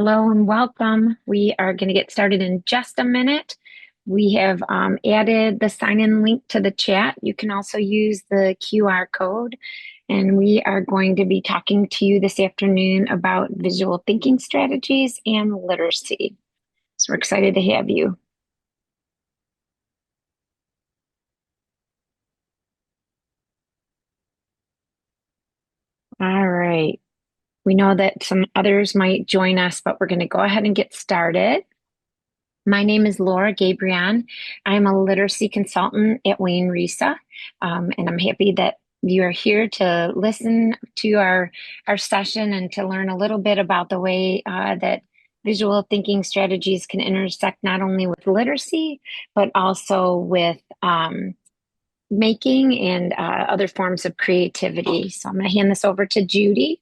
Hello and welcome. We are going to get started in just a minute. We have added the sign-in link to the chat. You can also use the QR code. And we are going to be talking to you this afternoon about visual thinking strategies and literacy. So we're excited to have you. All right. We know that some others might join us, but we're going to go ahead and get started. My name is Laura Gabrion. I'm a literacy consultant at Wayne Risa, and I'm happy that you are here to listen to our session and to learn a little bit about the way that visual thinking strategies can intersect not only with literacy, but also with making and other forms of creativity. So I'm going to hand this over to Judy.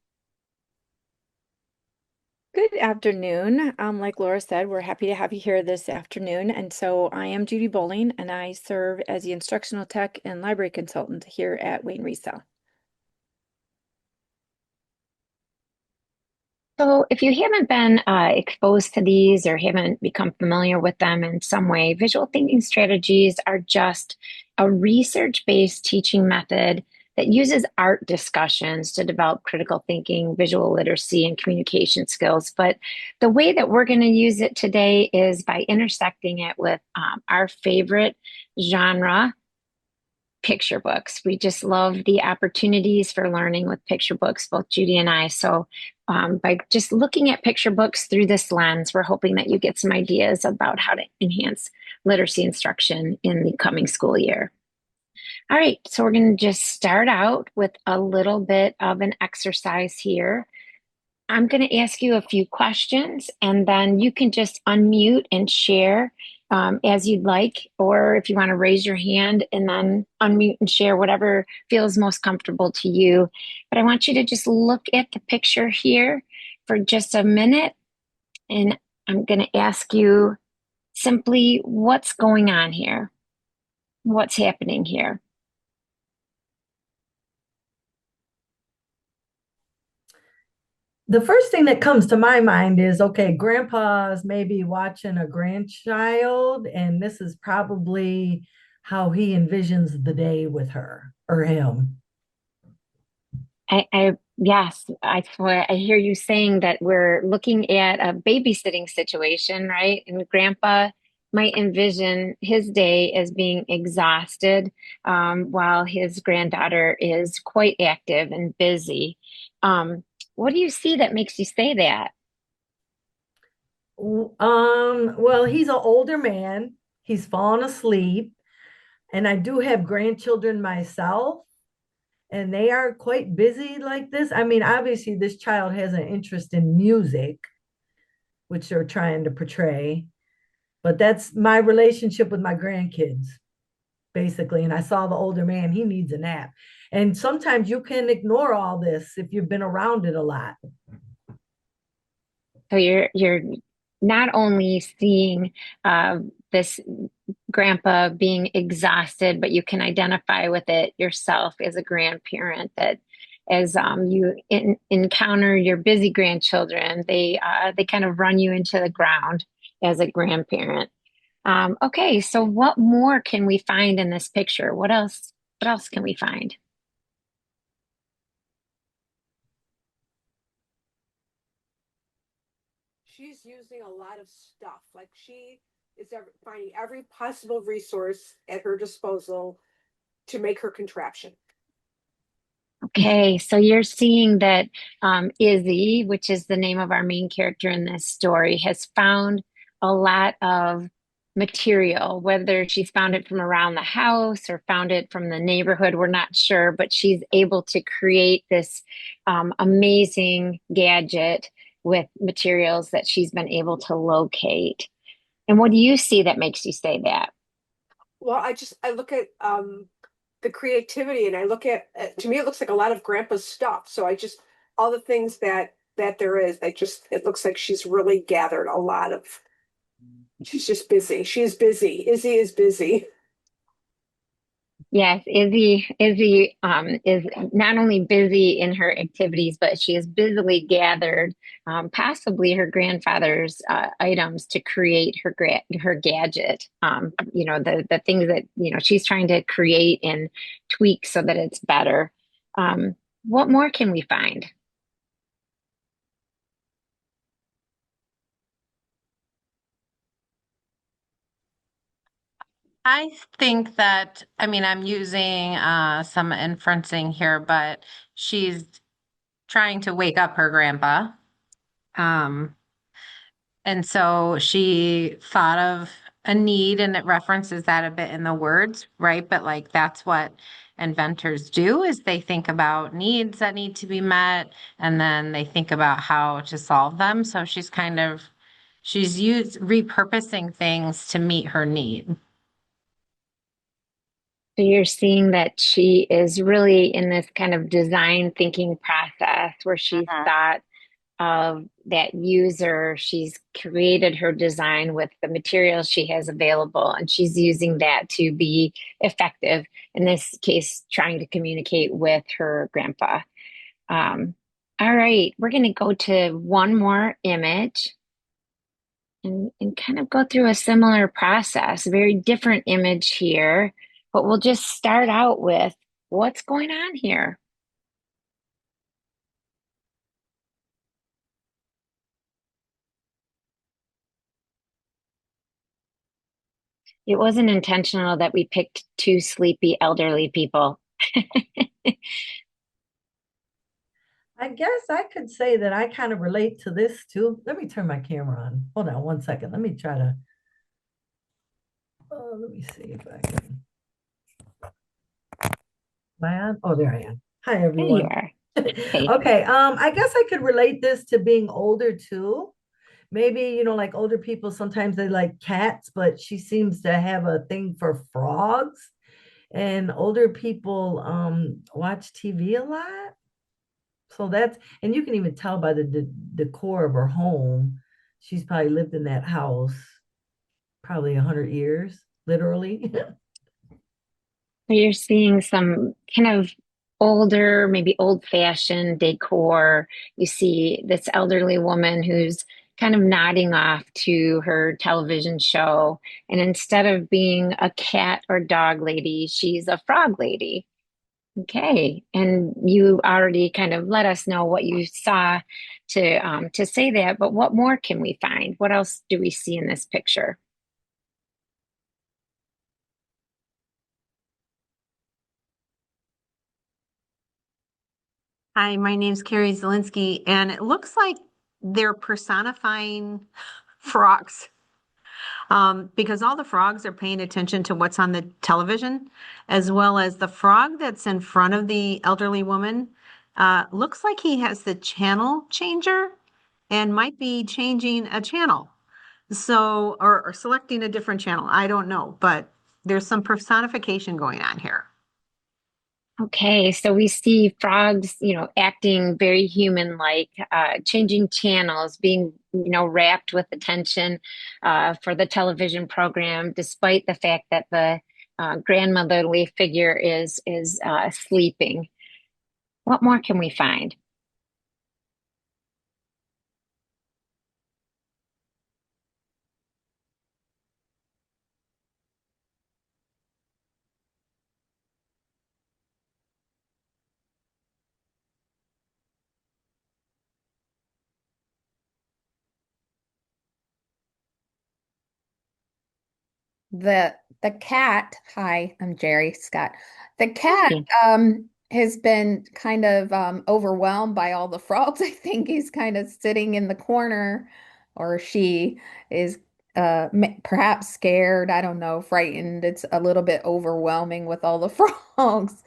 Good afternoon. Like Laura said, we're happy to have you here this afternoon. And so I am Judy Bowling, and I serve as the instructional tech and library consultant here at Wayne Risa. So, if you haven't been exposed to these or haven't become familiar with them in some way, visual thinking strategies are just a research-based teaching method that uses art discussions to develop critical thinking, visual literacy, and communication skills. But the way that we're going to use it today is by intersecting it with our favorite genre, picture books. We just love the opportunities for learning with picture books, both Judy and I. So, by just looking at picture books through this lens, we're hoping that you get some ideas about how to enhance literacy instruction in the coming school year. All right, so we're going to just start out with a little bit of an exercise here. I'm going to ask you a few questions, and then you can just unmute and share as you'd like, or if you want to raise your hand and then unmute and share whatever feels most comfortable to you. But I want you to just look at the picture here for just a minute, and I'm going to ask you simply what's going on here? What's happening here? The first thing that comes to my mind is, okay, grandpa's maybe watching a grandchild, and this is probably how he envisions the day with her or him. Yes, I hear you saying that we're looking at a babysitting situation, right? And Grandpa might envision his day as being exhausted, while his granddaughter is quite active and busy. What do you see that makes you say that? Well, he's an older man. He's fallen asleep, and I do have grandchildren myself, and they are quite busy like this. I mean, obviously, this child has an interest in music, which they're trying to portray, but that's my relationship with my grandkids, basically. And I saw the older man, he needs a nap. And sometimes you can ignore all this if you've been around it a lot. So you're not only seeing this grandpa being exhausted, but you can identify with it yourself as a grandparent that as you encounter your busy grandchildren, they kind of run you into the ground as a grandparent. Okay, so what more can we find in this picture? What else can we find? She's using a lot of stuff. Like she is finding every possible resource at her disposal to make her contraption. Okay, so you're seeing that Izzy, which is the name of our main character in this story, has found a lot of material, whether she's found it from around the house or found it from the neighborhood, we're not sure, but she's able to create this amazing gadget with materials that she's been able to locate. And what do you see that makes you say that? Well, I look at the creativity, and I look at to me it looks like a lot of grandpa's stuff. So I just all the things that there is, it looks like she's really gathered a lot of. She's just busy. She's busy. Izzy is busy. Yes, Izzy is not only busy in her activities, but she has busily gathered possibly her grandfather's items to create her gadget. The things that she's trying to create and tweak so that it's better. What more can we find? I think that, I mean, I'm using some inferencing here, but she's trying to wake up her grandpa. Um, and so she thought of a need, and it references that a bit in the words, right? But like that's what inventors do is they think about needs that need to be met, and then they think about how to solve them. So she's used repurposing things to meet her need. So you're seeing that she is really in this kind of design thinking process where she's thought of that user. She's created her design with the materials she has available, and she's using that to be effective. In this case, trying to communicate with her grandpa. Um, all right, we're going to go to one more image and kind of go through a similar process. A very different image here, but we'll just start out with what's going on here. It wasn't intentional that we picked two sleepy elderly people. I guess I could say that I kind of relate to this too. Let me turn my camera on. Hold on one second. Let me try to, let me see if I can. Am I on? Oh, there I am. Hi, There you everyone. are. Hey, Okay, I guess I could relate this to being older too. Maybe, like older people, sometimes they like cats, but she seems to have a thing for frogs. And older people watch TV a lot. So and you can even tell by the decor of her home. She's probably lived in that house probably 100 years, literally. so you're seeing some kind of older, maybe old-fashioned decor. You see this elderly woman who's kind of nodding off to her television show. And instead of being a cat or dog lady, she's a frog lady. Okay, and you already kind of let us know what you saw to say that, but what more can we find? What else do we see in this picture? Hi, my name's Carrie Zielinski, and it looks like they're personifying frogs because all the frogs are paying attention to what's on the television, as well as the frog that's in front of the elderly woman. Looks like he has the channel changer and might be changing a channel. So, or selecting a different channel. I don't know, but there's some personification going on here. Okay, so we see frogs, acting very human-like, changing channels, being, wrapped with attention for the television program, despite the fact that the grandmotherly figure is sleeping. What more can we find? The cat, hi, I'm Jerry Scott. The cat Hey. has been kind of overwhelmed by all the frogs. I think he's kind of sitting in the corner, or she is perhaps scared, I don't know, frightened. It's a little bit overwhelming with all the frogs.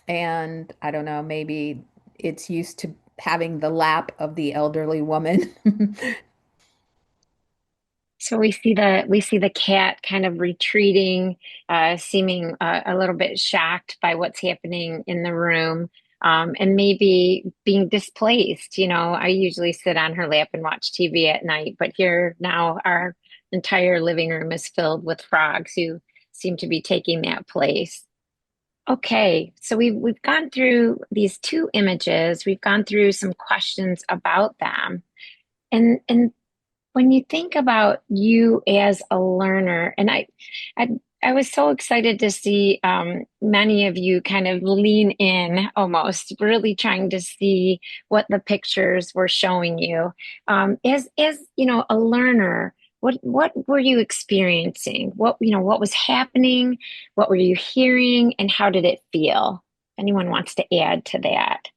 And I don't know, maybe it's used to having the lap of the elderly woman. So we see the cat kind of retreating, seeming a little bit shocked by what's happening in the room, and maybe being displaced. I usually sit on her lap and watch TV at night, but here now our entire living room is filled with frogs who seem to be taking that place. Okay, so we've gone through these two images. We've gone through some questions about them. And when you think about you as a learner, and I, I was so excited to see many of you kind of lean in almost, really trying to see what the pictures were showing you. As you know, a learner, what were you experiencing? What was happening? What were you hearing, and how did it feel? Anyone wants to add to that?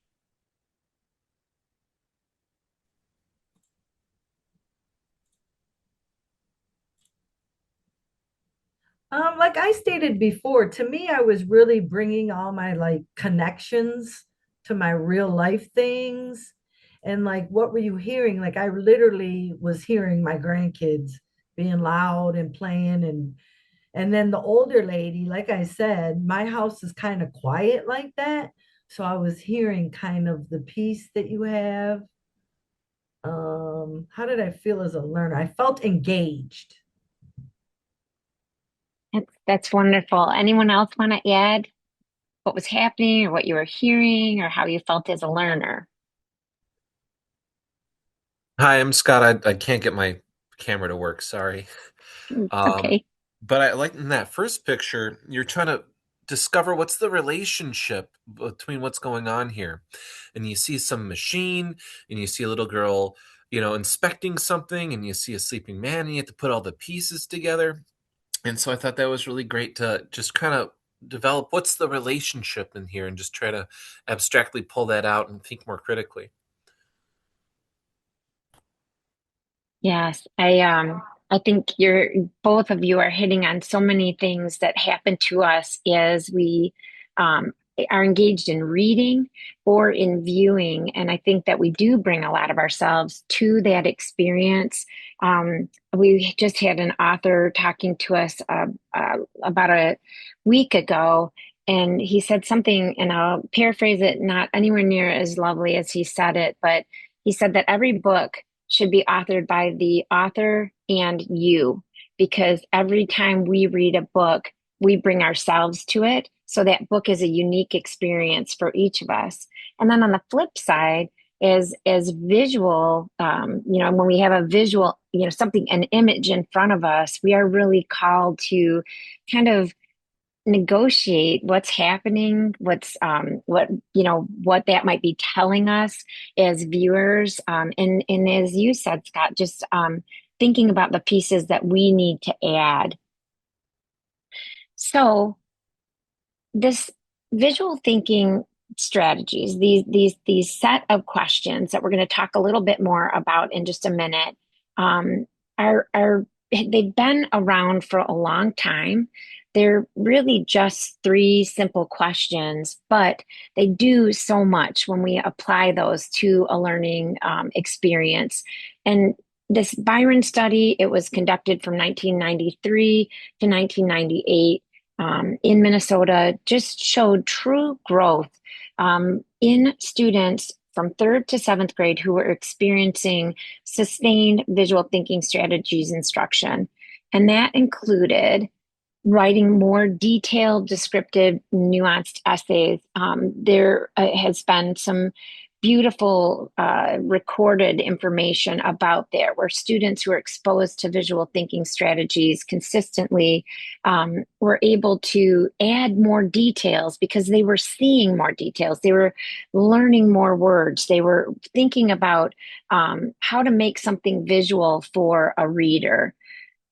Like I stated before, to me, I was really bringing all my like connections to my real life things. And like, what were you hearing? Like, I literally was hearing my grandkids being loud and playing, and then the older lady, like I said, my house is kind of quiet like that. So I was hearing kind of the peace that you have. How did I feel as a learner? I felt engaged. That's wonderful. Anyone else want to add what was happening or what you were hearing or how you felt as a learner? Hi, I'm Scott. I can't get my camera to work. Sorry. It's Um, okay. but I like in that first picture, you're trying to discover what's the relationship between what's going on here. And you see some machine and you see a little girl, inspecting something and you see a sleeping man and you have to put all the pieces together. And so I thought that was really great to just kind of develop what's the relationship in here and just try to abstractly pull that out and think more critically. Yes, I think you're both of you are hitting on so many things that happen to us as we um are engaged in reading or in viewing. And I think that we do bring a lot of ourselves to that experience. We just had an author talking to us about a week ago, and he said something, and I'll paraphrase it, not anywhere near as lovely as he said it, but he said that every book should be authored by the author and you, because every time we read a book, we bring ourselves to it. So that book is a unique experience for each of us. And then on the flip side, as visual, when we have a visual, something, an image in front of us, we are really called to kind of negotiate what's happening, what that might be telling us as viewers, and as you said, Scott, just thinking about the pieces that we need to add. So this visual thinking strategies, these set of questions that we're going to talk a little bit more about in just a minute, are they've been around for a long time. They're really just three simple questions, but they do so much when we apply those to a learning experience. And this Byron study, it was conducted from 1993 to 1998 in Minnesota, just showed true growth in students from third to seventh grade who were experiencing sustained visual thinking strategies instruction. And that included writing more detailed, descriptive, nuanced essays. There has been some beautiful recorded information about there where students who are exposed to visual thinking strategies consistently were able to add more details because they were seeing more details. They were learning more words. They were thinking about how to make something visual for a reader.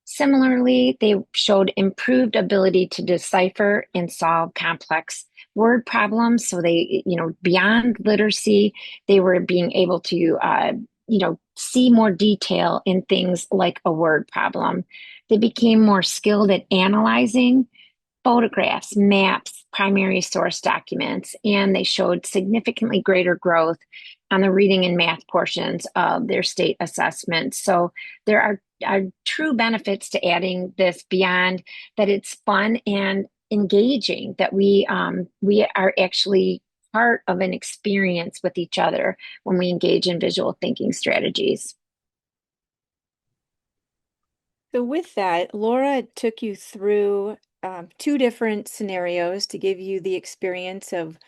Similarly, they showed improved ability to decipher and solve complex word problems. So they, beyond literacy, they were being able to, see more detail in things like a word problem. They became more skilled at analyzing photographs, maps, primary source documents, and they showed significantly greater growth on the reading and math portions of their state assessments. So there are true benefits to adding this beyond that it's fun and engaging, that we are actually part of an experience with each other when we engage in visual thinking strategies. So with that, Laura took you through two different scenarios to give you the experience of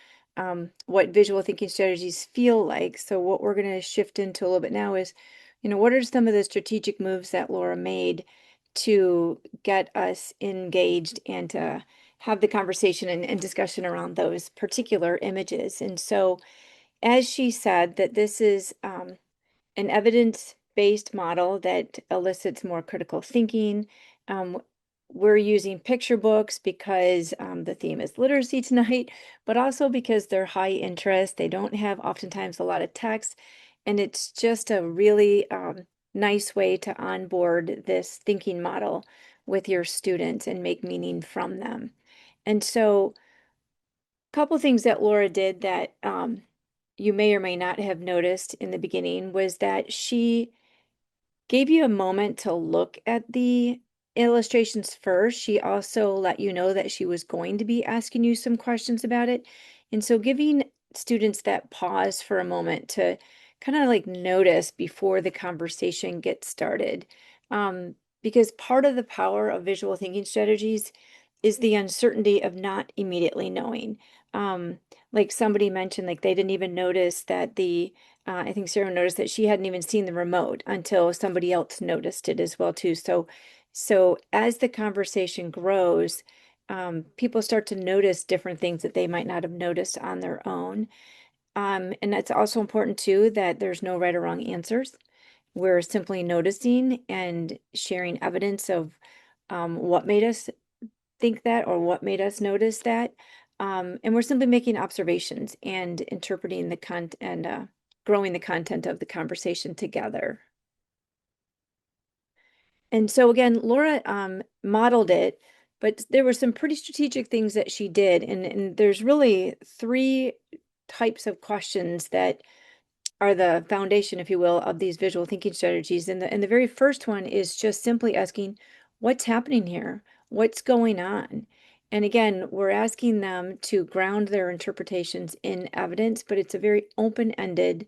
what visual thinking strategies feel like. So what we're going to shift into a little bit now is, what are some of the strategic moves that Laura made to get us engaged and to have the conversation and discussion around those particular images. And so, as she said, that this is an evidence-based model that elicits more critical thinking. We're using picture books because the theme is literacy tonight, but also because they're high interest. They don't have oftentimes a lot of text, and it's just a really nice way to onboard this thinking model with your students and make meaning from them. And so, a couple things that Laura did that you may or may not have noticed in the beginning was that she gave you a moment to look at the illustrations first. She also let you know that she was going to be asking you some questions about it. And so giving students that pause for a moment to kind of like notice before the conversation gets started. Because part of the power of visual thinking strategies is the uncertainty of not immediately knowing. Like somebody mentioned, like they didn't even notice that I think Sarah noticed that she hadn't even seen the remote until somebody else noticed it as well too. So as the conversation grows, people start to notice different things that they might not have noticed on their own. And it's also important too that there's no right or wrong answers. We're simply noticing and sharing evidence of what made us think that or what made us notice that. And we're simply making observations and interpreting the content and growing the content of the conversation together. And so again, Laura modeled it, but there were some pretty strategic things that she did. And there's really three types of questions that are the foundation, if you will, of these visual thinking strategies. And the very first one is just simply asking, what's happening here? What's going on? And again, we're asking them to ground their interpretations in evidence, but it's a very open-ended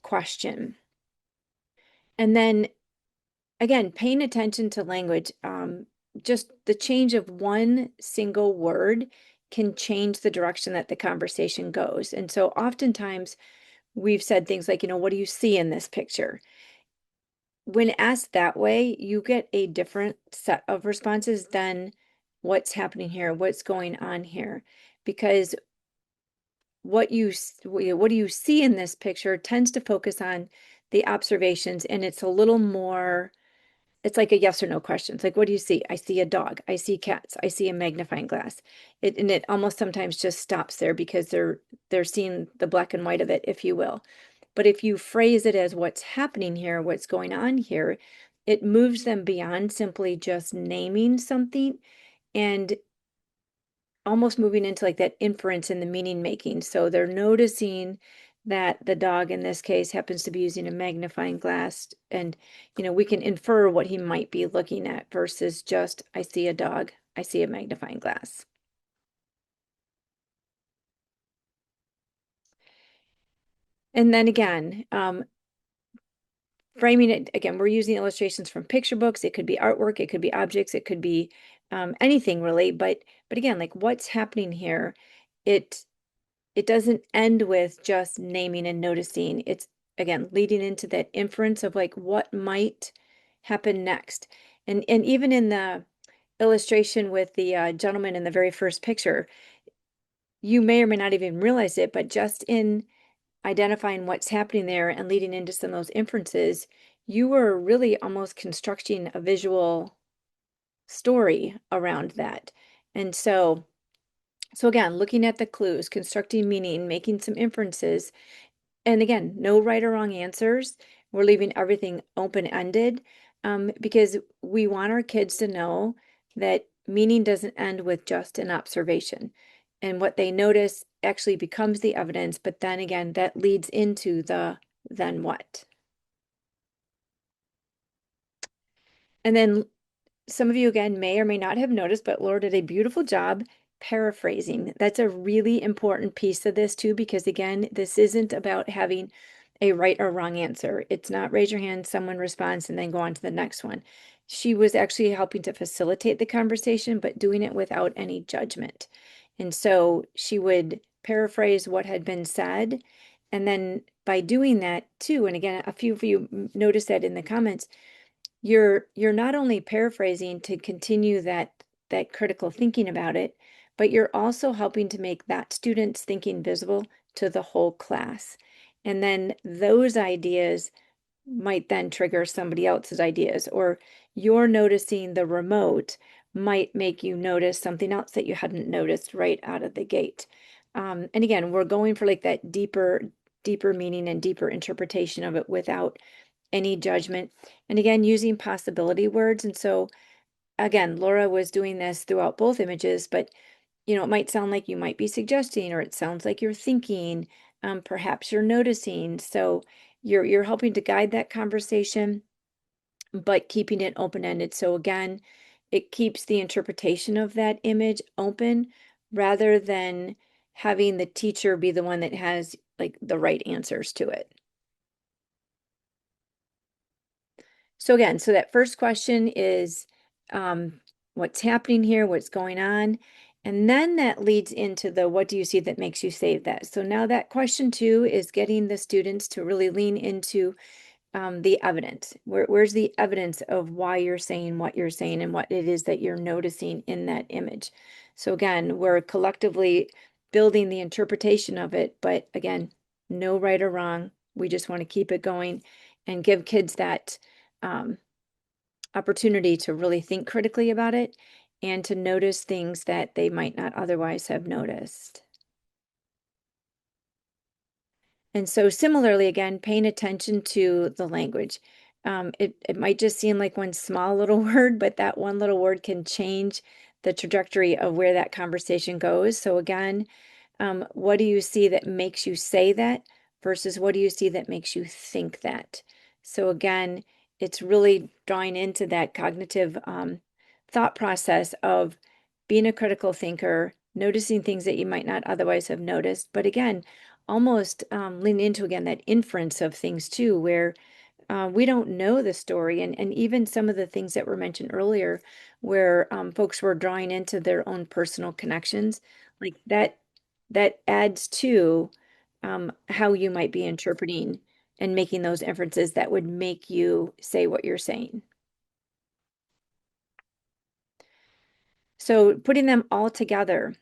question. And then again, paying attention to language, just the change of one single word can change the direction that the conversation goes. And so oftentimes we've said things like, what do you see in this picture? When asked that way, you get a different set of responses than what's happening here, what's going on here, because what do you see in this picture tends to focus on the observations, and it's a little more, it's like a yes or no question. It's like, what do you see? I see a dog. I see cats. I see a magnifying glass. And it almost sometimes just stops there because they're seeing the black and white of it, if you will. But if you phrase it as what's happening here, what's going on here, it moves them beyond simply just naming something and almost moving into like that inference and the meaning making. So they're noticing that the dog in this case happens to be using a magnifying glass, and we can infer what he might be looking at versus just, I see a dog, I see a magnifying glass. And then again, framing it, again, we're using illustrations from picture books. It could be artwork, it could be objects, it could be anything really, but again, like what's happening here, it doesn't end with just naming and noticing. It's again leading into that inference of like what might happen next. And even in the illustration with the gentleman in the very first picture, you may or may not even realize it, but just in identifying what's happening there and leading into some of those inferences, you were really almost constructing a visual story around that. And so again, looking at the clues, constructing meaning, making some inferences, and again, no right or wrong answers. We're leaving everything open-ended because we want our kids to know that meaning doesn't end with just an observation. And what they notice actually becomes the evidence, but then again, that leads into the then what. And then some of you, again, may or may not have noticed, but Laura did a beautiful job paraphrasing. That's a really important piece of this too, because again, this isn't about having a right or wrong answer. It's not raise your hand, someone responds, and then go on to the next one. she was actually helping to facilitate the conversation, but doing it without any judgment. And so she would paraphrase what had been said. And then by doing that too, and again, a few of you noticed that in the comments, you're not only paraphrasing to continue that critical thinking about it, but you're also helping to make that student's thinking visible to the whole class. And then those ideas might then trigger somebody else's ideas, or you're noticing the remote might make you notice something else that you hadn't noticed right out of the gate. And again, we're going for like that deeper meaning and deeper interpretation of it without any judgment. And again, using possibility words. And so again, Laura was doing this throughout both images, but it might sound like you might be suggesting, or it sounds like you're thinking, perhaps you're noticing. So you're helping to guide that conversation, but keeping it open-ended. So again, it keeps the interpretation of that image open rather than having the teacher be the one that has like the right answers to it. So again, so that first question is what's happening here, what's going on? And then that leads into the what do you see that makes you say that? So now that question 2 is getting the students to really lean into the evidence. Where's the evidence of why you're saying what you're saying and what it is that you're noticing in that image? So again, we're collectively building the interpretation of it, but again, no right or wrong. We just want to keep it going and give kids that opportunity to really think critically about it and to notice things that they might not otherwise have noticed. And so similarly, again, paying attention to the language. It might just seem like one small little word, but that one little word can change the trajectory of where that conversation goes. So again, what do you see that makes you say that versus what do you see that makes you think that? So again, it's really drawing into that cognitive thought process of being a critical thinker, noticing things that you might not otherwise have noticed. But again, almost lean into again that inference of things too, where we don't know the story, and even some of the things that were mentioned earlier, where folks were drawing into their own personal connections, like that adds to how you might be interpreting and making those inferences that would make you say what you're saying. So putting them all together,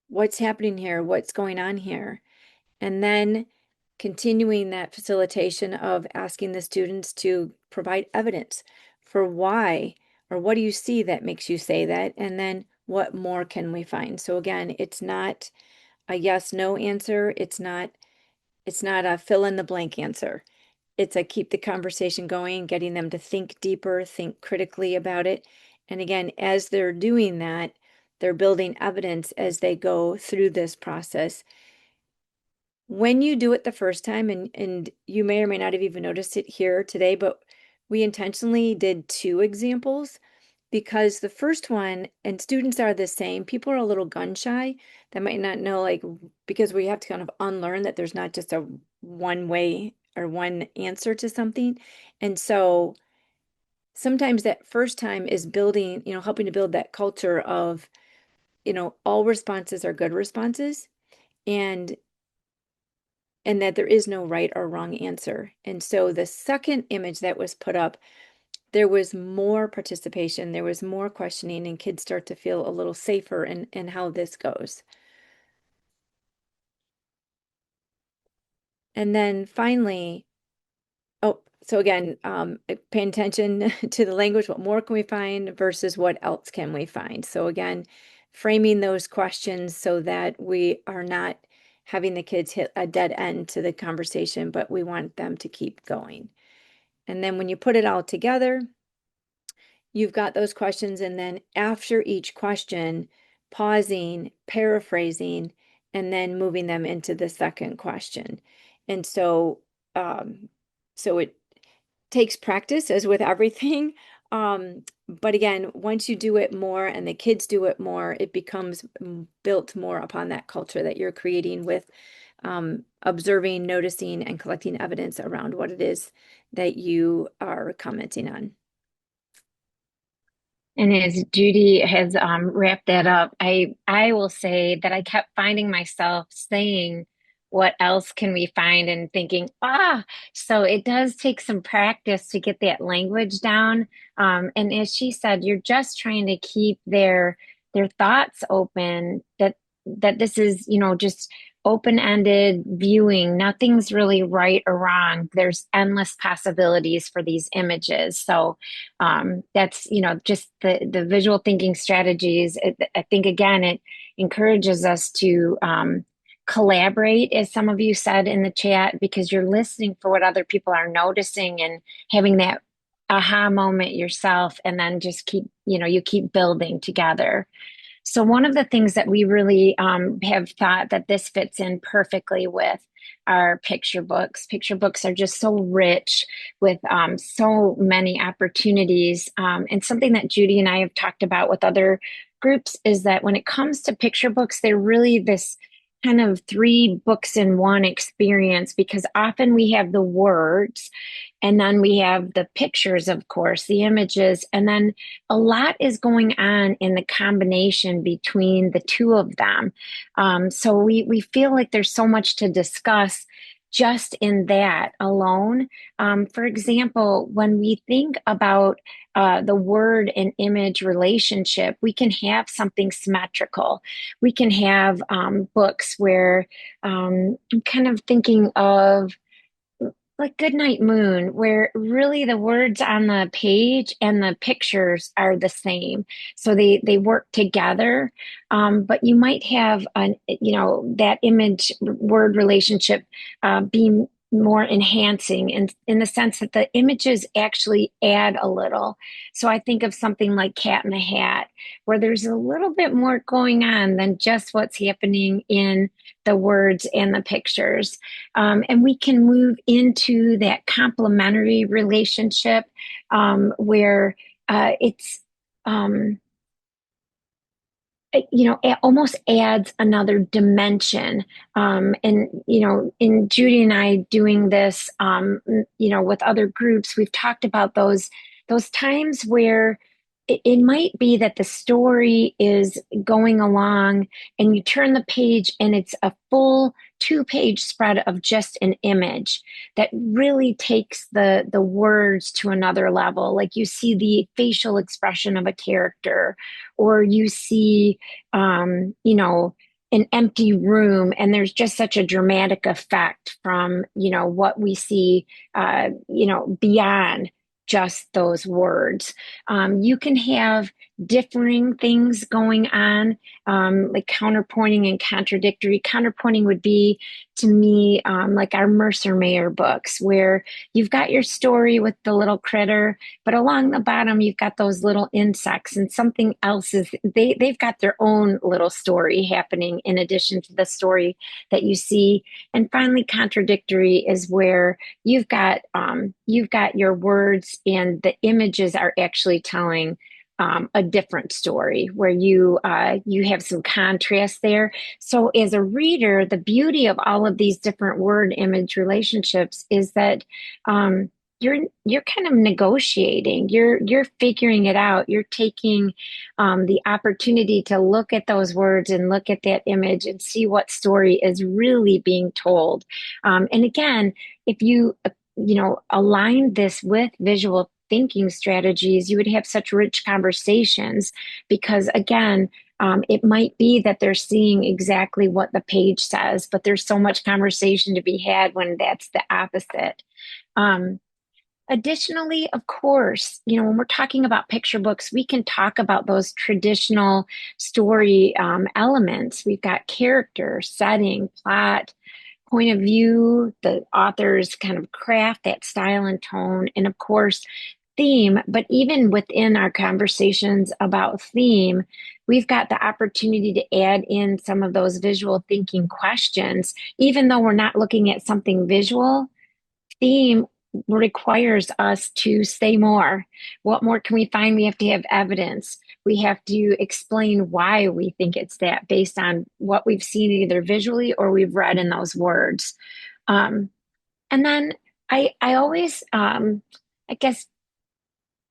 what's happening here? What's going on here? And then continuing that facilitation of asking the students to provide evidence for why, or what do you see that makes you say that? And then what more can we find? So again, it's not a yes, no answer. It's not a fill in the blank answer. It's a keep the conversation going, getting them to think deeper, think critically about it. And again, as they're doing that, they're building evidence as they go through this process. When you do it the first time, and you may or may not have even noticed it here today, but we intentionally did 2 examples because the first one, and students are the same, people are a little gun shy. They might not know, like, because we have to kind of unlearn that there's not just a one way or one answer to something. And so sometimes that first time is building, helping to build that culture of, all responses are good responses. And that there is no right or wrong answer. And so the second image that was put up, there was more participation, there was more questioning, and kids start to feel a little safer in how this goes. And then finally, so again, paying attention to the language, what more can we find versus what else can we find? So again, framing those questions so that we are not having the kids hit a dead end to the conversation, but we want them to keep going. And then when you put it all together, you've got those questions. And then after each question, pausing, paraphrasing, and then moving them into the second question. And so, so it takes practice as with everything. But again, once you do it more and the kids do it more, it becomes built more upon that culture that you're creating with observing, noticing, and collecting evidence around what it is that you are commenting on. And as Judy has wrapped that up, I will say that I kept finding myself saying, "What else can we find?" and thinking, so it does take some practice to get that language down. And as she said, you're just trying to keep their thoughts open. That this is, just open-ended viewing. Nothing's really right or wrong. There's endless possibilities for these images. So that's just the visual thinking strategies. I think again it encourages us to collaborate, as some of you said in the chat, because you're listening for what other people are noticing and having that aha moment yourself, and then just you keep building together. So one of the things that we really have thought that this fits in perfectly with are picture books. Picture books are just so rich with so many opportunities. And something that Judy and I have talked about with other groups is that when it comes to picture books, they're really this kind of three books in one experience, because often we have the words and then we have the pictures, of course, the images, and then a lot is going on in the combination between the two of them. So we feel like there's so much to discuss just in that alone. For example, when we think about the word and image relationship, we can have something symmetrical. We can have books where I'm kind of thinking of like Goodnight Moon, where really the words on the page and the pictures are the same. So they work together. But you might have that image word relationship being more enhancing in the sense that the images actually add a little. So I think of something like Cat in a Hat, where there's a little bit more going on than just what's happening in the words and the pictures. And we can move into that complementary relationship where it's it almost adds another dimension. And, in Judy and I doing this, with other groups, we've talked about those times where it might be that the story is going along and you turn the page and it's a full 2-page spread of just an image that really takes the words to another level. Like you see the facial expression of a character, or you see, an empty room, and there's just such a dramatic effect from, what we see, beyond just those words. You can have differing things going on, like counterpointing and contradictory. Counterpointing would be, to me, like our Mercer Mayer books, where you've got your story with the little critter, but along the bottom, you've got those little insects, and something else they've got their own little story happening in addition to the story that you see. And finally, contradictory is where you've got your words and the images are actually telling a different story, where you have some contrast there. So as a reader, the beauty of all of these different word image relationships is that you're kind of negotiating, you're figuring it out, you're taking the opportunity to look at those words and look at that image and see what story is really being told. And again, if you align this with visual thinking strategies, you would have such rich conversations, because again, it might be that they're seeing exactly what the page says, but there's so much conversation to be had when that's the opposite. Additionally, of course, when we're talking about picture books, we can talk about those traditional story elements. We've got character, setting, plot, point of view, the authors kind of craft that style and tone, and of course, theme. But even within our conversations about theme, we've got the opportunity to add in some of those visual thinking questions. Even though we're not looking at something visual, theme requires us to say more. What more can we find? We have to have evidence. We have to explain why we think it's that based on what we've seen either visually or we've read in those words. And then I always, I guess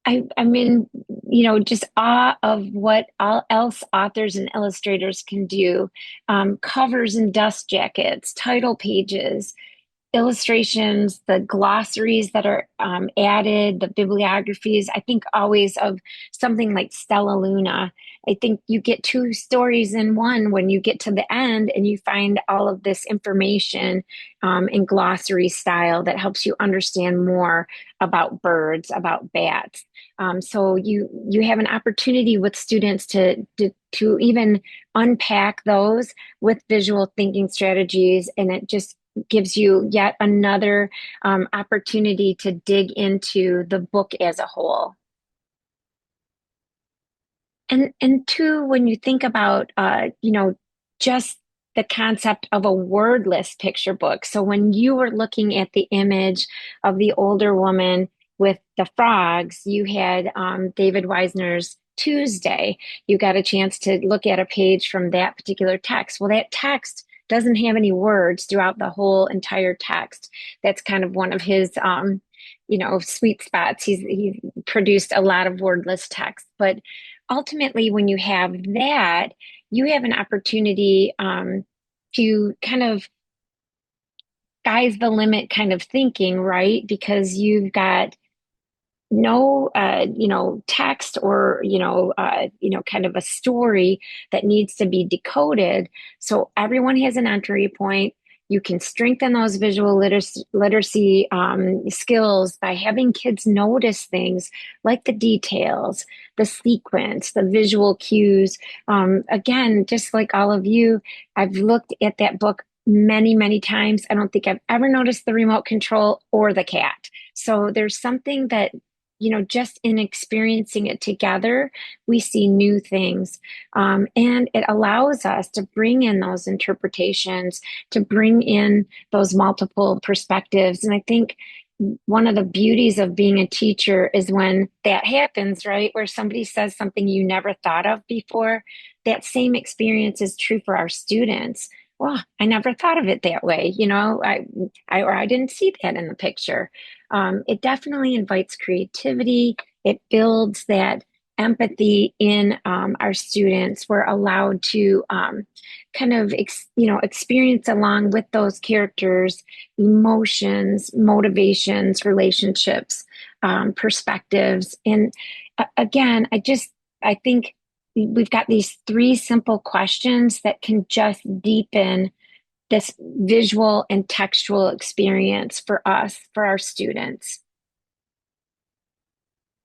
I'm in, just awe of what all else authors and illustrators can do. Covers and dust jackets, title pages, illustrations, the glossaries that are added, the bibliographies. I think always of something like Stella Luna. I think you get two stories in one when you get to the end and you find all of this information in glossary style that helps you understand more about birds, about bats. So you have an opportunity with students to even unpack those with visual thinking strategies, and it just gives you yet another opportunity to dig into the book as a whole. And two, when you think about just the concept of a wordless picture book. So when you were looking at the image of the older woman with the frogs, you had David Weisner's Tuesday. You got a chance to look at a page from that particular text. Well, that text doesn't have any words throughout the whole entire text. That's kind of one of his sweet spots. He's produced a lot of wordless text, but ultimately when you have that, you have an opportunity to kind of sky's the limit kind of thinking, right? Because you've got no text or kind of a story that needs to be decoded, so everyone has an entry point. You can strengthen those visual literacy skills by having kids notice things like the details, the sequence, the visual cues. Again, just like all of you, I've looked at that book many times. I don't think I've ever noticed the remote control or the cat. So there's something that just in experiencing it together, we see new things. And it allows us to bring in those interpretations, to bring in those multiple perspectives. And I think one of the beauties of being a teacher is when that happens, right? Where somebody says something you never thought of before. That same experience is true for our students. Well, I never thought of it that way. I didn't see that in the picture. It definitely invites creativity. It builds that empathy in our students. We're allowed to kind of experience along with those characters emotions, motivations, relationships, perspectives. And again, I think we've got these three simple questions that can just deepen this visual and textual experience for us, for our students.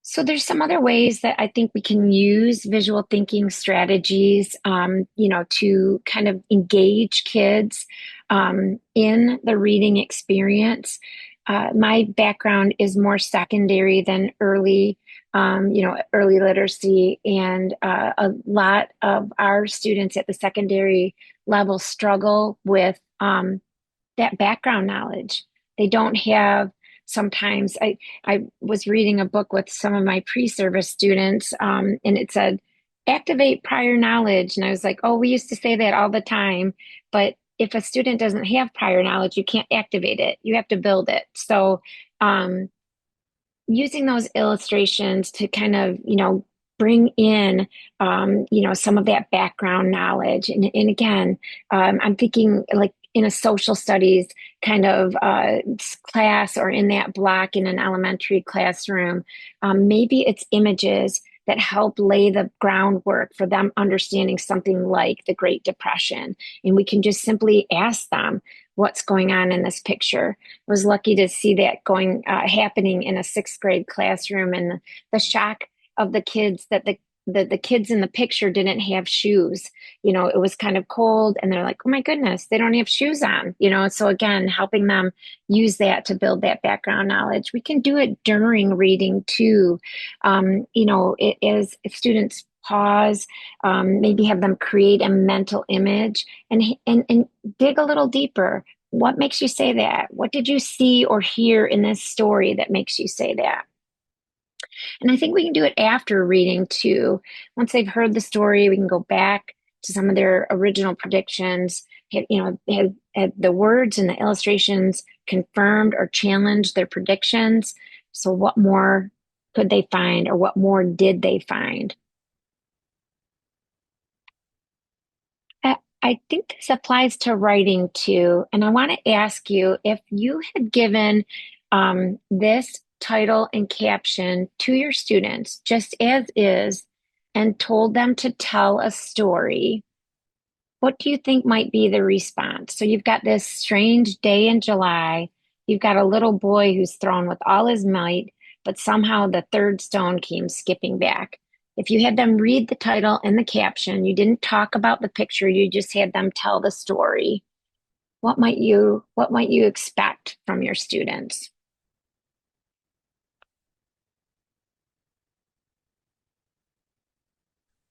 So there's some other ways that I think we can use visual thinking strategies, to kind of engage kids in the reading experience. My background is more secondary than early literacy, and a lot of our students at the secondary level struggle with that background knowledge. They don't have sometimes. I was reading a book with some of my pre-service students, and it said, activate prior knowledge. And I was like, oh, we used to say that all the time. But if a student doesn't have prior knowledge, you can't activate it. You have to build it. So using those illustrations to kind of, bring in, some of that background knowledge. And again, I'm thinking like in a social studies kind of class or in that block in an elementary classroom, maybe it's images that help lay the groundwork for them understanding something like the Great Depression. And we can just simply ask them, what's going on in this picture? I was lucky to see that happening in a sixth grade classroom, and the shock of the kids that the kids in the picture didn't have shoes. It was kind of cold and they're like, oh my goodness, they don't have shoes on. So again, helping them use that to build that background knowledge. We can do it during reading too. It is, if students pause, maybe have them create a mental image and dig a little deeper. What makes you say that? What did you see or hear in this story that makes you say that? And I think we can do it after reading too. Once they've heard the story, we can go back to some of their original predictions. Had the words and the illustrations confirmed or challenged their predictions? So, what more could they find, or what more did they find? I think this applies to writing too. And I want to ask you if you had given this title and caption to your students just as is and told them to tell a story, what do you think might be the response? So you've got this strange day in July. You've got a little boy who's thrown with all his might, but somehow the third stone came skipping back. If you had them read the title and the caption, you didn't talk about the picture, you just had them tell the story. What might you expect from your students?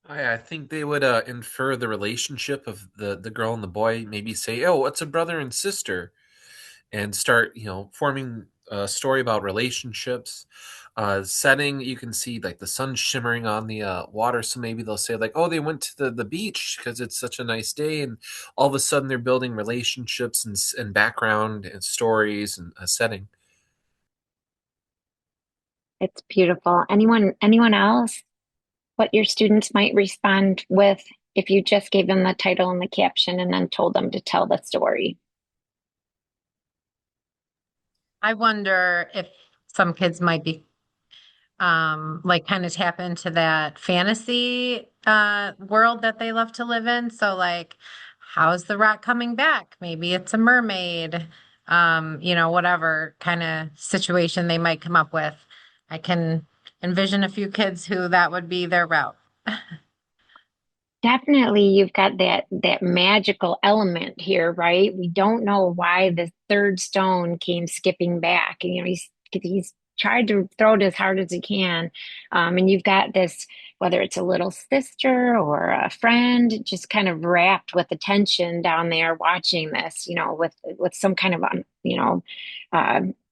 I think they would infer the relationship of the girl and the boy. Maybe say, "Oh, it's a brother and sister," and start forming a story about relationships. Setting, you can see like the sun shimmering on the water, so maybe they'll say like, "Oh, they went to the beach because it's such a nice day," and all of a sudden they're building relationships and background and stories and a setting. It's beautiful. Anyone else? What your students might respond with if you just gave them the title and the caption and then told them to tell the story. I wonder if some kids might be like kind of tap into that fantasy world that they love to live in. So like, how's the rock coming back? Maybe it's a mermaid. Whatever kind of situation they might come up with. I can envision a few kids who that would be their route. Definitely, you've got that magical element here, right? We don't know why the third stone came skipping back. And, he's tried to throw it as hard as he can. And you've got this, whether it's a little sister or a friend, just kind of wrapped with attention down there watching this, with some kind of,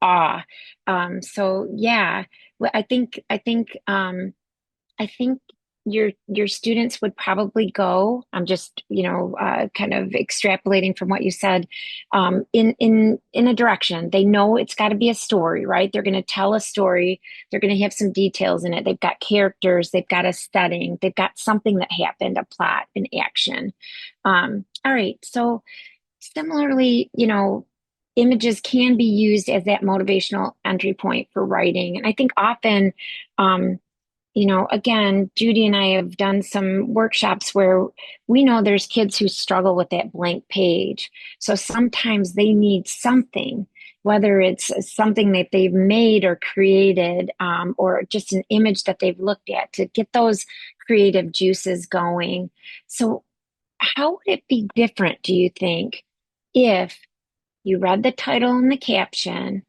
awe. So yeah, well, I think your students would probably go. I'm just kind of extrapolating from what you said, in a direction. They know it's got to be a story, right? They're going to tell a story. They're going to have some details in it. They've got characters. They've got a setting. They've got something that happened, a plot, an action. All right. So similarly, images can be used as that motivational entry point for writing, and I think often. Again, Judy and I have done some workshops where we know there's kids who struggle with that blank page. So sometimes they need something, whether it's something that they've made or created, or just an image that they've looked at to get those creative juices going. So, how would it be different, do you think, if you read the title and the caption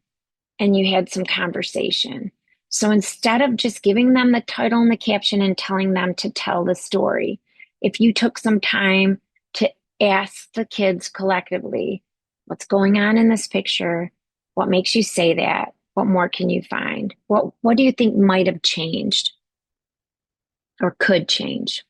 and you had some conversation? So instead of just giving them the title and the caption and telling them to tell the story, if you took some time to ask the kids collectively, what's going on in this picture? What makes you say that? What more can you find? What do you think might have changed or could change?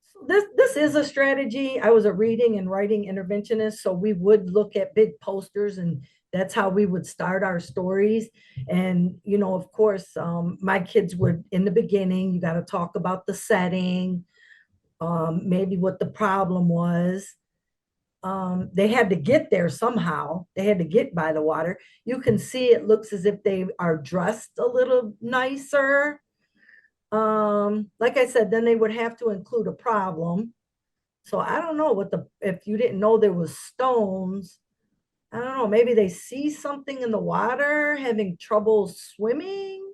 So this is a strategy. I was a reading and writing interventionist, so we would look at big posters, and that's how we would start our stories. And of course, my kids would, in the beginning, you got to talk about the setting, maybe what the problem was. They had to get there somehow. They had to get by the water. You can see it looks as if they are dressed a little nicer. Like I said, then they would have to include a problem. So I don't know if you didn't know there was stones, I don't know, maybe they see something in the water, having trouble swimming.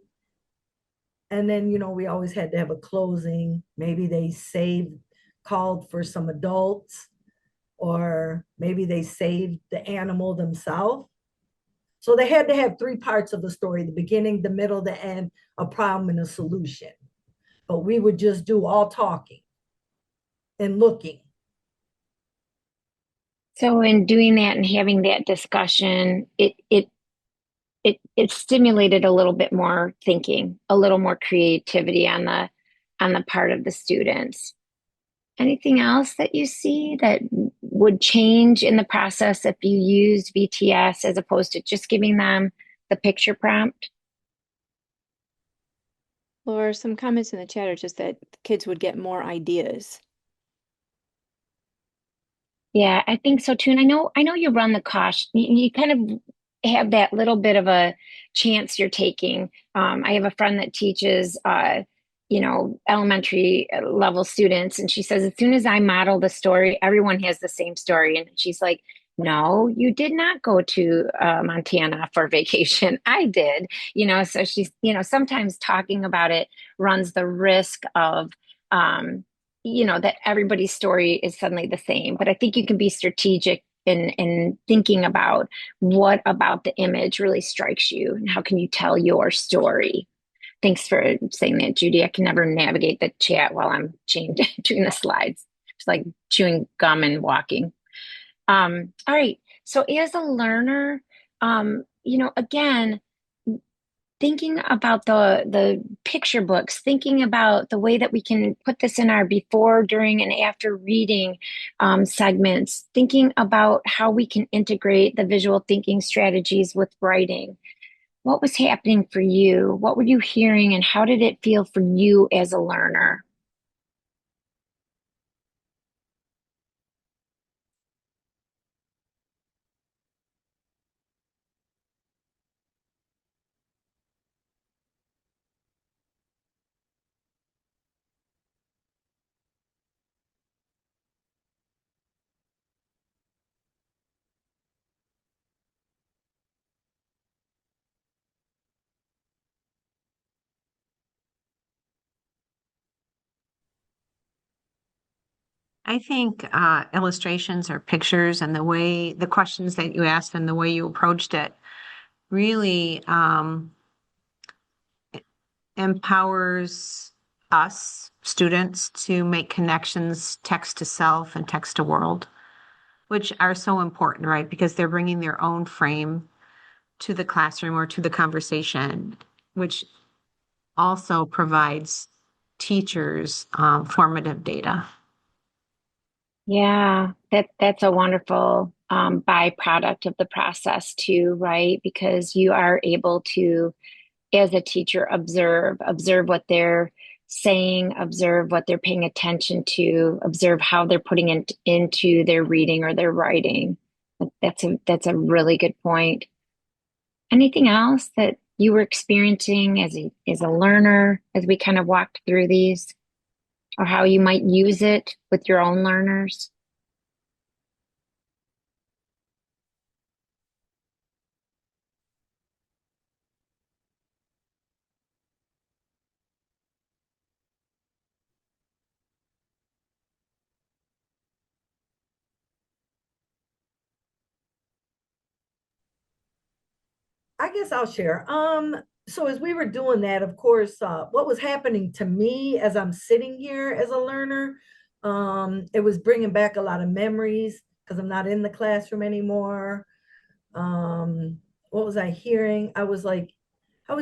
And then, we always had to have a closing. Maybe they called for some adults, or maybe they saved the animal themselves. So they had to have three parts of the story: the beginning, the middle, the end, a problem, and a solution. But we would just do all talking and looking. So in doing that and having that discussion, it stimulated a little bit more thinking, a little more creativity on the part of the students. Anything else that you see that would change in the process if you used VTS as opposed to just giving them the picture prompt? Or some comments in the chat are just that kids would get more ideas. Yeah, I think so too. And I know you run the cost. You kind of have that little bit of a chance you're taking. I have a friend that teaches, elementary level students, and she says as soon as I model the story, everyone has the same story. And she's like, "No, you did not go to Montana for vacation. I did." So she's, sometimes talking about it runs the risk of. That everybody's story is suddenly the same. But I think you can be strategic in thinking about what about the image really strikes you and how can you tell your story. Thanks for saying that, Judy. I can never navigate the chat while I'm doing the slides. It's like chewing gum and walking. All right. So as a learner, again, thinking about the picture books, thinking about the way that we can put this in our before, during, and after reading segments, thinking about how we can integrate the visual thinking strategies with writing. What was happening for you? What were you hearing, and how did it feel for you as a learner? I think illustrations or pictures and the questions that you asked and the way you approached it really empowers us students to make connections, text to self and text to world, which are so important, right? Because they're bringing their own frame to the classroom or to the conversation, which also provides teachers formative data. Yeah, that's a wonderful byproduct of the process too, right? Because you are able to, as a teacher, observe what they're saying, observe what they're paying attention to, observe how they're putting it into their reading or their writing. That's a really good point. Anything else that you were experiencing as a learner as we kind of walked through these, or how you might use it with your own learners? I guess I'll share. So as we were doing that, of course, what was happening to me as I'm sitting here as a learner, it was bringing back a lot of memories because I'm not in the classroom anymore. What was I hearing? I was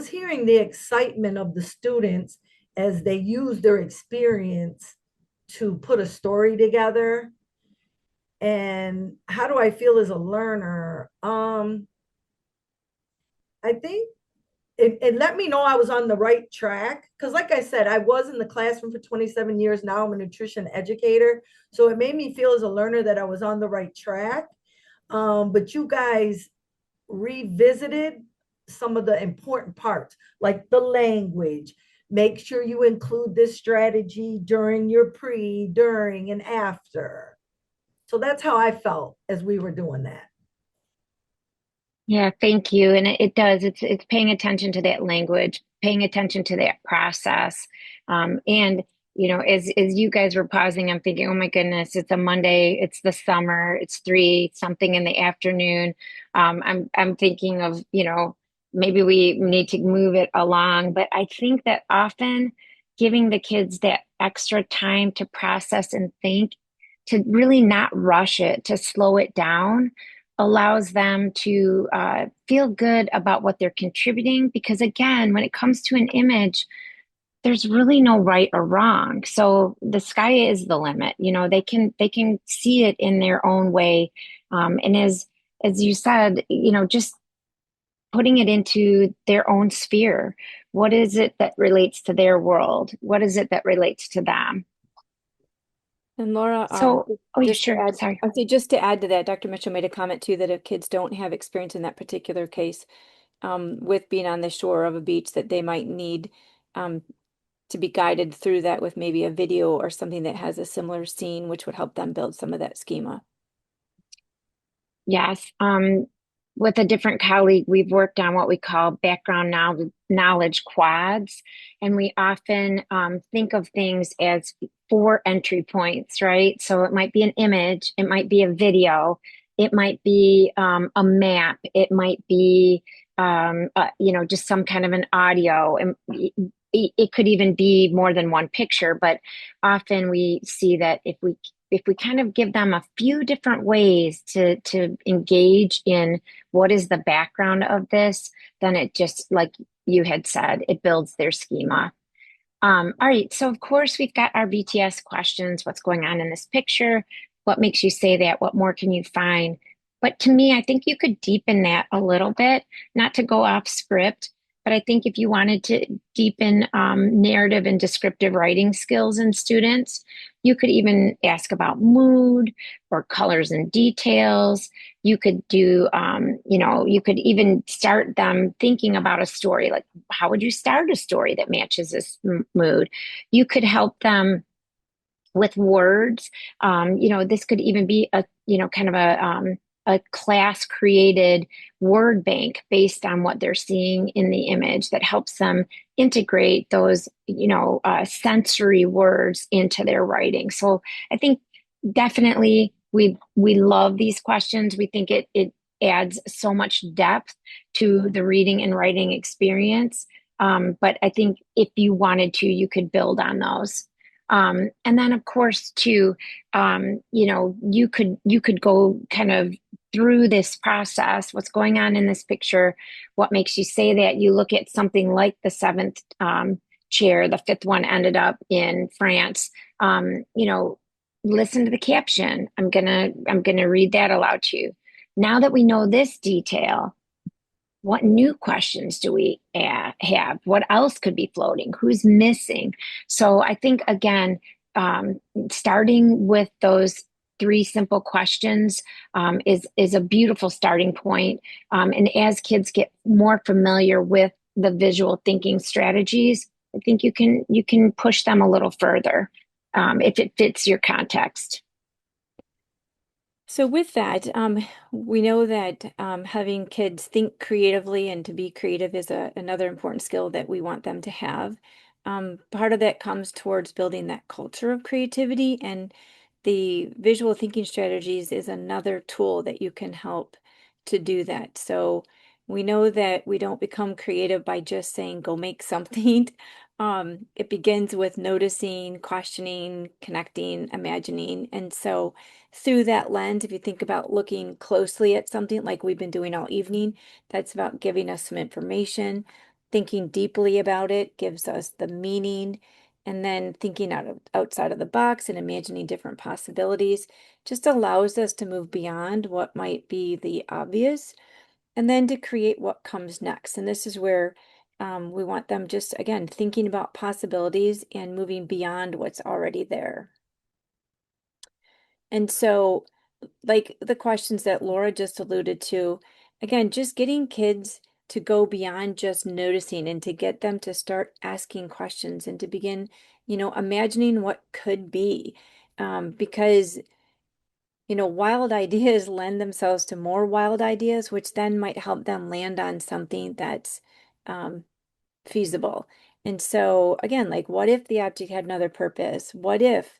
hearing the excitement of the students as they use their experience to put a story together. And how do I feel as a learner? I think it let me know I was on the right track. Because, like I said, I was in the classroom for 27 years. Now I'm a nutrition educator. So it made me feel as a learner that I was on the right track. But you guys revisited some of the important parts, like the language. Make sure you include this strategy during your pre, during, and after. So that's how I felt as we were doing that. Yeah, thank you. And it does. It's paying attention to that language. paying attention to that process. And as you guys were pausing, I'm thinking, oh my goodness, it's a Monday, it's the summer, it's 3 something in the afternoon. I'm thinking of, maybe we need to move it along. But I think that often giving the kids that extra time to process and think, to really not rush it, to slow it down, allows them to feel good about what they're contributing. Because again, when it comes to an image, there's really no right or wrong. So the sky is the limit. They can see it in their own way. And as you said, just putting it into their own sphere. What is it that relates to their world? What is it that relates to them? And Laura, So, oh yeah, just to sure. add, Sorry. I'd say just to add to that, Dr. Mitchell made a comment too that if kids don't have experience in that particular case, with being on the shore of a beach, that they might need um, to be guided through that with maybe a video or something that has a similar scene, which would help them build some of that schema. Yes. With a different colleague, we've worked on what we call background knowledge quads. And we often think of things as 4 entry points, right? So it might be an image, it might be a video, it might be a map, it might be, just some kind of an audio. And it could even be more than one picture, but often we see that if we kind of give them a few different ways to engage in what is the background of this, then it just, like you had said, it builds their schema. All right, so of course we've got our BTS questions. What's going on in this picture? What makes you say that? What more can you find? But to me, I think you could deepen that a little bit, not to go off script, but I think if you wanted to deepen narrative and descriptive writing skills in students, you could even ask about mood or colors and details. You could do, you could even start them thinking about a story. Like, how would you start a story that matches this mood? You could help them with words. This could even be kind of a class created word bank based on what they're seeing in the image that helps them integrate those, sensory words into their writing. So I think definitely we love these questions. We think it adds so much depth to the reading and writing experience. But I think if you wanted to, you could build on those. And then of course too, you could go kind of through this process, what's going on in this picture, what makes you say that. You look at something like the seventh chair, the fifth one ended up in France. Listen to the caption. I'm gonna read that aloud to you. Now that we know this detail, what new questions do we have? What else could be floating? Who's missing? So I think, again, starting with those 3 simple questions is a beautiful starting point. And as kids get more familiar with the visual thinking strategies, I think you can push them a little further if it fits your context. So with that, we know that having kids think creatively and to be creative is another important skill that we want them to have. Part of that comes towards building that culture of creativity, and the visual thinking strategies is another tool that you can help to do that. So we know that we don't become creative by just saying, go make something. It begins with noticing, questioning, connecting, imagining. And so through that lens, if you think about looking closely at something like we've been doing all evening, that's about giving us some information. Thinking deeply about it gives us the meaning, and then thinking outside of the box and imagining different possibilities just allows us to move beyond what might be the obvious, and then to create what comes next. And this is where we want them just, again, thinking about possibilities and moving beyond what's already there. And so, like the questions that Laura just alluded to, again, just getting kids to go beyond just noticing and to get them to start asking questions and to begin, imagining what could be. Because, wild ideas lend themselves to more wild ideas, which then might help them land on something that's feasible. And so again, like what if the object had another purpose? What if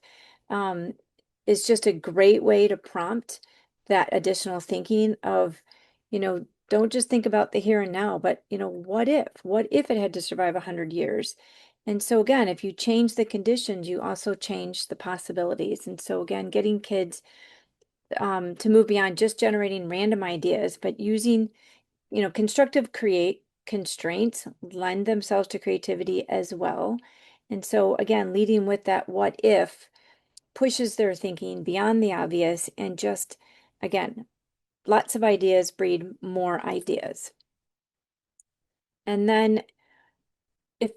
is just a great way to prompt that additional thinking of, don't just think about the here and now, but what if? What if it had to survive 100 years? And so again, if you change the conditions, you also change the possibilities. And so again, getting kids to move beyond just generating random ideas, but using, constructive create constraints lend themselves to creativity as well. And so again, leading with that what if pushes their thinking beyond the obvious, and just again, lots of ideas breed more ideas. And then if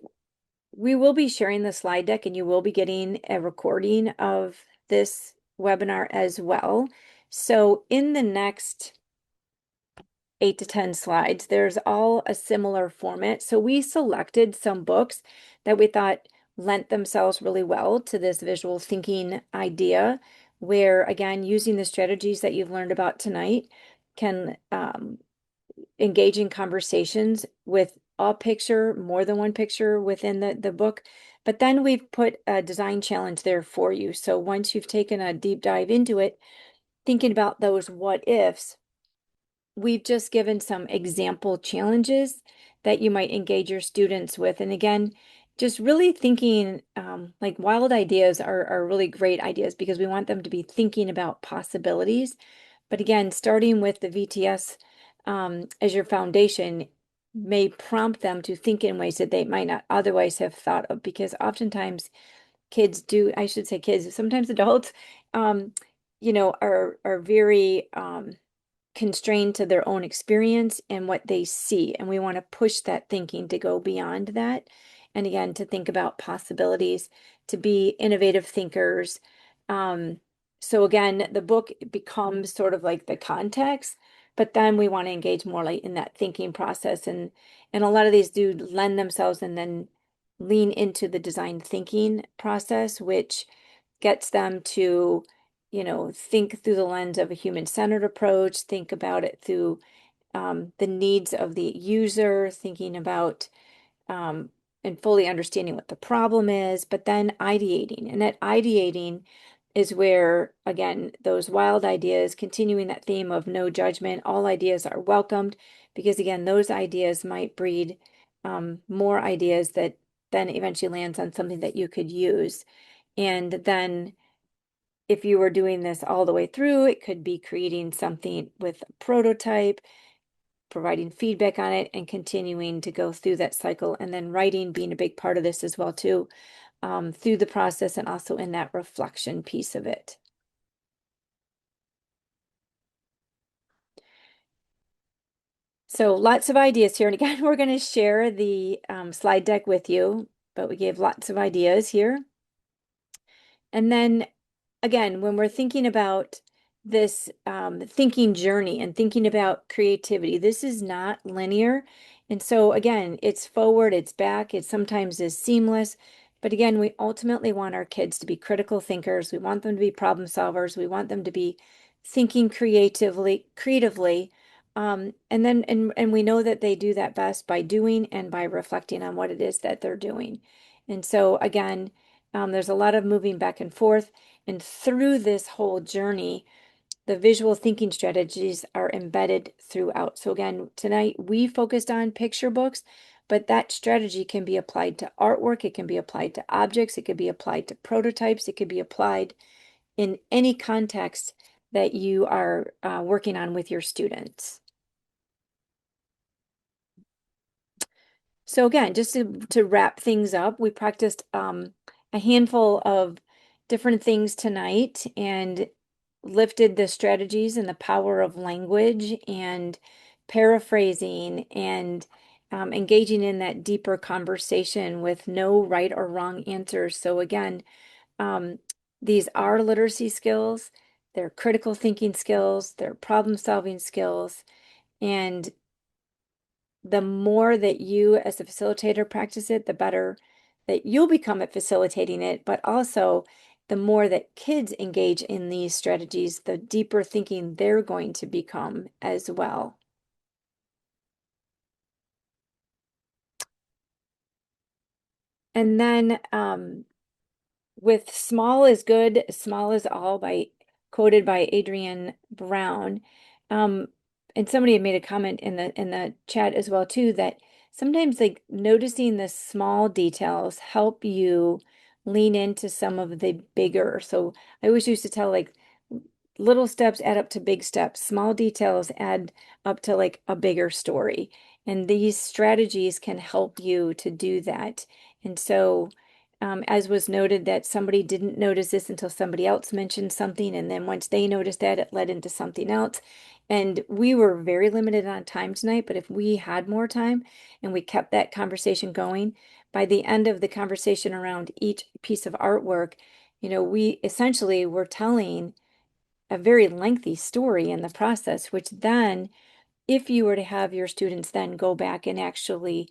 we will be sharing the slide deck, and you will be getting a recording of this webinar as well. So in the next 8 to 10 slides, there's all a similar format. So we selected some books that we thought lent themselves really well to this visual thinking idea, where again, using the strategies that you've learned about tonight can engage in conversations with a picture, more than one picture within the book. But then we've put a design challenge there for you. So once you've taken a deep dive into it, thinking about those what ifs, we've just given some example challenges that you might engage your students with. And again, just really thinking like wild ideas are really great ideas because we want them to be thinking about possibilities. But again, starting with the VTS as your foundation may prompt them to think in ways that they might not otherwise have thought of, because oftentimes kids do, I should say kids, sometimes adults, are very constrained to their own experience and what they see. And we want to push that thinking to go beyond that. And again, to think about possibilities, to be innovative thinkers. So again, the book becomes sort of like the context, but then we want to engage more like in that thinking process. And a lot of these do lend themselves and then lean into the design thinking process, which gets them to think through the lens of a human-centered approach, think about it through the needs of the user, thinking about and fully understanding what the problem is, but then ideating. And that ideating is where, again, those wild ideas, continuing that theme of no judgment, all ideas are welcomed, because again, those ideas might breed more ideas that then eventually lands on something that you could use. And then if you were doing this all the way through, it could be creating something with a prototype, providing feedback on it, and continuing to go through that cycle, and then writing being a big part of this as well too, through the process and also in that reflection piece of it. So lots of ideas here. And again, we're going to share the slide deck with you, but we gave lots of ideas here. And then again, when we're thinking about this thinking journey and thinking about creativity, this is not linear. And so again, it's forward, it's back, it sometimes is seamless. But again, we ultimately want our kids to be critical thinkers. We want them to be problem solvers. We want them to be thinking creatively. And we know that they do that best by doing and by reflecting on what it is that they're doing. And so again, there's a lot of moving back and forth. And through this whole journey, the visual thinking strategies are embedded throughout. So again, tonight we focused on picture books, but that strategy can be applied to artwork. It can be applied to objects. It could be applied to prototypes. It could be applied in any context that you are working on with your students. So again, just to wrap things up, we practiced a handful of different things tonight and lifted the strategies and the power of language and paraphrasing and engaging in that deeper conversation with no right or wrong answers. So again, these are literacy skills, they're critical thinking skills, they're problem solving skills, and the more that you as a facilitator practice it, the better that you'll become at facilitating it, but also the more that kids engage in these strategies, the deeper thinking they're going to become as well. And then with Small is Good, Small is All quoted by Adrienne Brown. And somebody had made a comment in the chat as well too, that sometimes like noticing the small details help you lean into some of the bigger. So I always used to tell like little steps add up to big steps. Small details add up to like a bigger story. And these strategies can help you to do that. And so, as was noted, that somebody didn't notice this until somebody else mentioned something. And then once they noticed that, it led into something else. And we were very limited on time tonight, but if we had more time and we kept that conversation going, by the end of the conversation around each piece of artwork, we essentially were telling a very lengthy story in the process, which then, if you were to have your students then go back and actually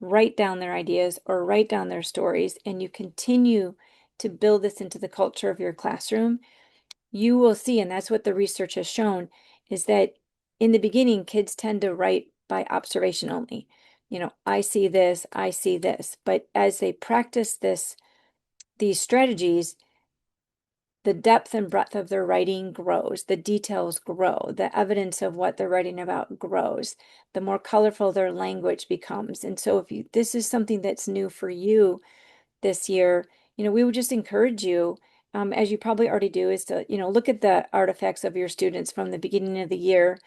write down their ideas or write down their stories, and you continue to build this into the culture of your classroom, you will see, and that's what the research has shown, is that in the beginning, kids tend to write by observation only. I see this, I see this. But as they practice these strategies, the depth and breadth of their writing grows, the details grow, the evidence of what they're writing about grows, the more colorful their language becomes. And so if this is something that's new for you this year, we would just encourage you, as you probably already do, is to, look at the artifacts of your students from the beginning of the year,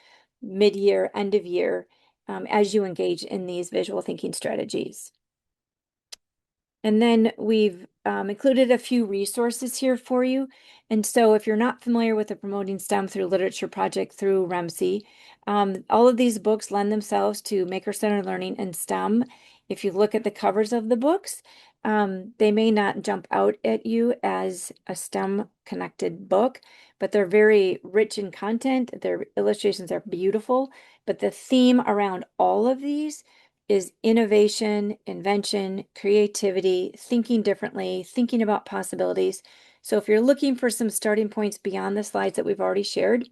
mid-year, end of year, as you engage in these visual thinking strategies. And then we've included a few resources here for you. And so if you're not familiar with the Promoting STEM Through Literature project through REMC, all of these books lend themselves to maker-centered learning and STEM. If you look at the covers of the books, they may not jump out at you as a STEM-connected book, but they're very rich in content. Their illustrations are beautiful, but the theme around all of these is innovation, invention, creativity, thinking differently, thinking about possibilities. So if you're looking for some starting points beyond the slides that we've already shared,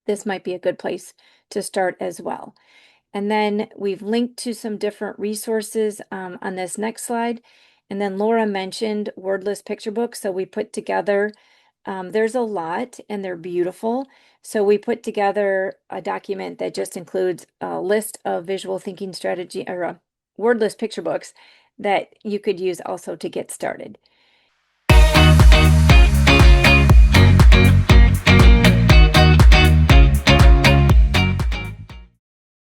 this might be a good place to start as well. And then we've linked to some different resources on this next slide. And then Laura mentioned wordless picture books. So we put together, there's a lot and they're beautiful. So we put together a document that just includes a list of visual thinking strategy or wordless picture books that you could use also to get started.